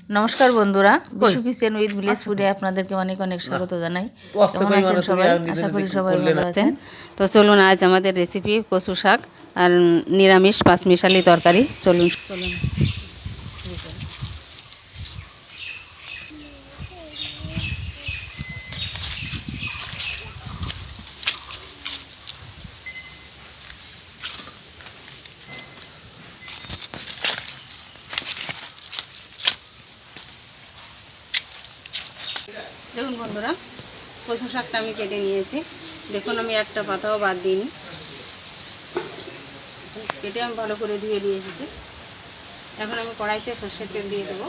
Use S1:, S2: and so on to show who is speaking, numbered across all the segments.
S1: নমস্কার বন্ধুরা, Bishu kitchen with village ফুডে আপনাদেরকে অনেক অনেক স্বাগত জানাই। কেমন আছেন সবাই? আশা করি সবাই ভালো আছেন। তো চলুন আজ আমাদের রেসিপি কচু শাক আর নিরামিষ পাঁচমিশালি তরকারি। চলুন চলুন দেখুন বন্ধুরা, কচু শাকটা আমি কেটে নিয়েছি। দেখুন আমি একটা পাতাও বাদ দিইনি, কেটে আমি ভালো করে ধুয়ে দিয়ে এসেছি। এখন আমি কড়াইতে সর্ষের তেল দিয়ে দেবো।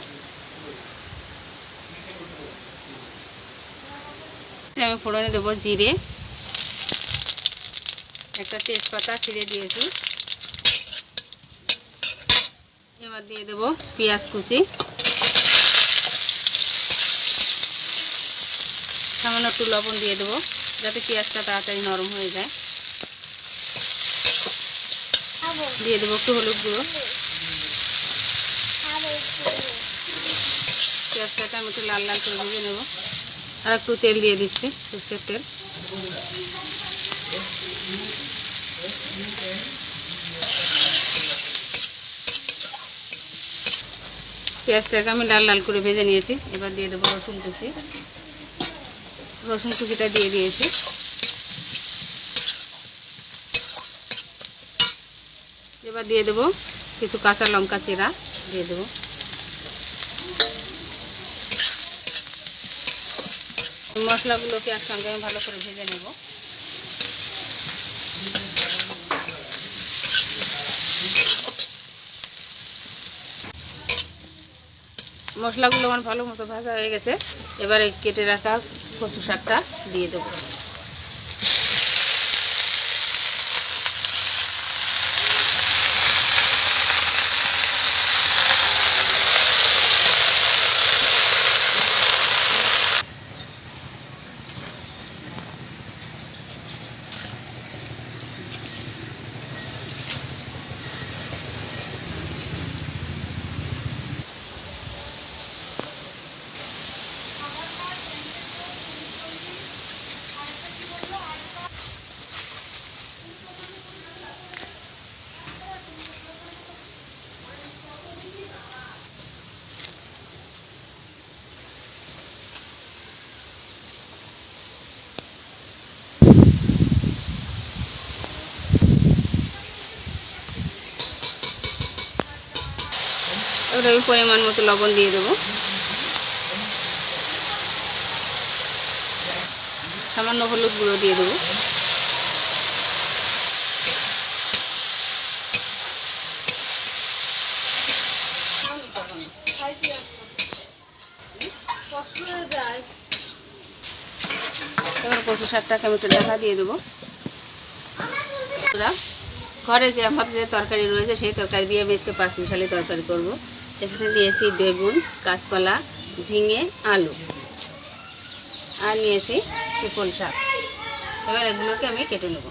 S1: আমি ফোড়নে দেবো জিরে, একটা তেজপাতা ছিঁড়ে দিয়েছি। এবার দিয়ে দেবো পেঁয়াজ কুচি, সামান্য একটু লবণ দিয়ে দেবো যাতে পেঁয়াজটা তাড়াতাড়ি নরম হয়ে যায়। দিয়ে দেবো একটু হলুদ গুঁড়ো। পেঁয়াজটাকে আমি একটু লাল লাল করে ভেজে নেব। আর একটু তেল দিয়ে দিচ্ছি, সর্ষের তেল। পেঁয়াজটাকে আমি লাল লাল করে ভেজে নিয়েছি। এবার দিয়ে দেবো রসুন কুচি। রসুন কুচিটা দিয়ে দিয়েছি। এবার দিয়ে দেবো কিছু কাঁচা লঙ্কা চেরা দিয়ে দেবো। মশলাগুলোকে একসঙ্গে আমি ভালো করে ভেজে নেব। মশলাগুলো আমার ভালো মতো ভাজা হয়ে গেছে। এবারে কেটে রাখা কচু শাকটা দিয়ে দেবো। এবার আমি পরিমাণ মতো লবণ দিয়ে দেবো। সামান্য হলুদ গুঁড়ো দিয়ে দেবো। এবার কচু শাকটাকে আমি একটু ঢাকা দিয়ে দেবো। ঘরে যে আমার যে তরকারি রয়েছে সেই তরকারি দিয়ে আমি আজকে পাঁচমিশালি তরকারি করব। এখানে নিয়েছি বেগুন, কাঁচকলা, ঝিঙে, আলু আর নিয়েছি পিপল শাক। এবার এগুলোকে আমি কেটে নেব।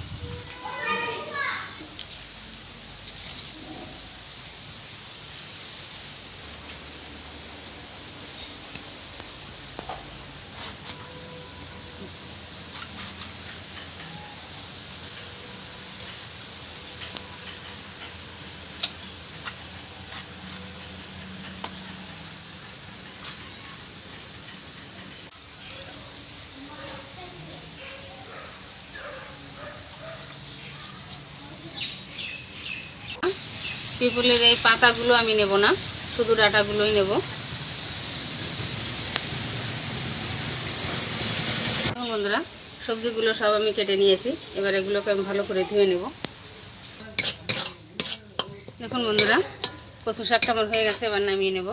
S1: পিপলের এই পাতাগুলো আমি নেব না, শুধু ডাঁটাগুলোই নেব। বন্ধুরা, সবজিগুলো সব আমি কেটে নিয়েছি। এবার এগুলোকে আমি ভালো করে ধুয়ে নেব। দেখুন বন্ধুরা, কচু শাকটা আমার হয়ে গেছে। এবার নামিয়ে নেব।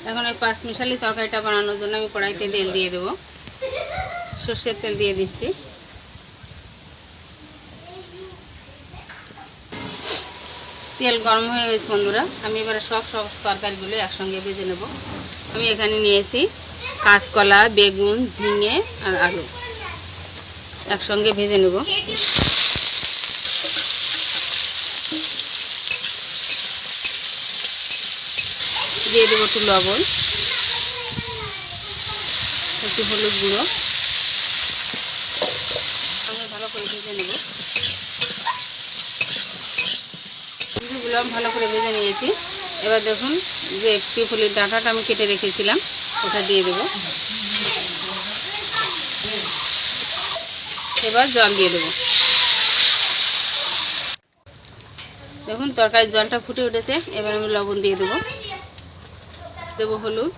S1: এখন ওই পাঁচমিশালি তরকারিটা বানানোর জন্য আমি কড়াইতে তেল দিয়ে দেবো। সর্ষের তেল দিয়ে দিচ্ছি। তেল গরম হয়ে গেছে বন্ধুরা, আমি এবারে সব তরকারিগুলো একসঙ্গে ভেজে নেব। আমি এখানে নিয়েছি কাঁচকলা, বেগুন, ঝিঙে আর আলু, একসঙ্গে ভেজে নেব। দিয়ে দেবো একটু লবণ, একটু হলুদ গুঁড়ো, আমি ভালো করে ভেজে নেব। সবজিগুলো ভালো করে ভেজে নিয়েছি। এবার দেখুন যে পিফলির ডাঁটাটা আমি কেটে রেখেছিলাম ওটা দিয়ে দেব। এবার জল দিয়ে দেব। দেখুন তরকারির জলটা ফুটে উঠেছে। এবার আমি লবণ দিয়ে দেব, দেবো হলুদ,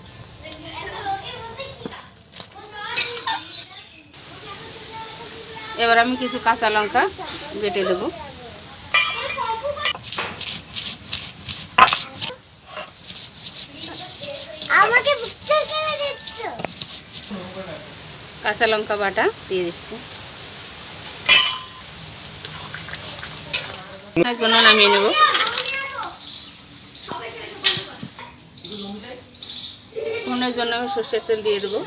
S1: এবার আমি কিছু কাঁচা লঙ্কা বেটে দেবো। কাঁচা লঙ্কা বাটা দিয়ে দিচ্ছি, এর জন্য নামিয়ে নেব। ফোড়নের জন্য আমি সর্ষের তেল দিয়ে দেবো।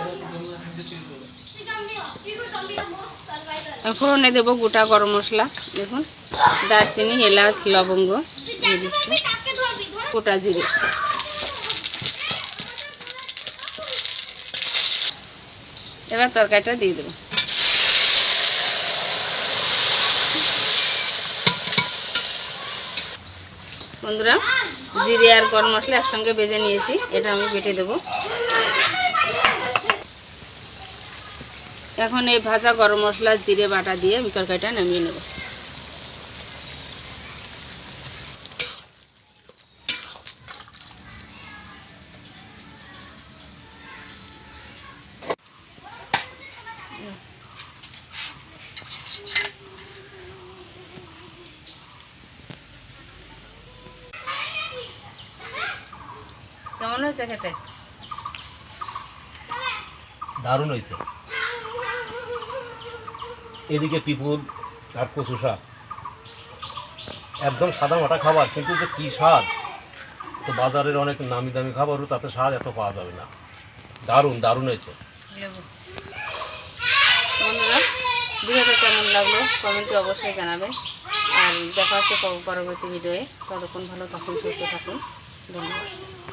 S1: ফোড়নে দেবো গোটা গরম মশলা, দেখুন দারচিনি, এলাচ, লবঙ্গ দিয়ে দিচ্ছি, গোটা জিরে। এবার তরকারিটা দিয়ে দেবো। বন্ধুরা জিরে আর গরম মশলা একসঙ্গে ভেজে নিয়েছি, এটা আমি বেটে দেবো। এখন এই ভাজা গরম মশলা জিরে বাটা দিয়ে আমি তরকারিটা নামিয়ে নেব। কেমন হয়েছে খেতে?
S2: দারুণ হয়েছে। এদিকে পিপুল আর কচু শাক, একদম সাদা মাটা খাবার, কিন্তু যে কি স্বাদ! তো বাজারের অনেক নামি দামি খাবারও তাতে স্বাদ এত পাওয়া যাবে না। দারুণ দারুণ হয়েছে।
S1: বন্ধুরা ভিডিওটা কেমন লাগলো কমেন্টে অবশ্যই জানাবেন, আর দেখা হচ্ছে পরবর্তী ভিডিওয়ে। ততক্ষণ ভালো থাকুন, সুস্থ থাকুন, ধন্যবাদ।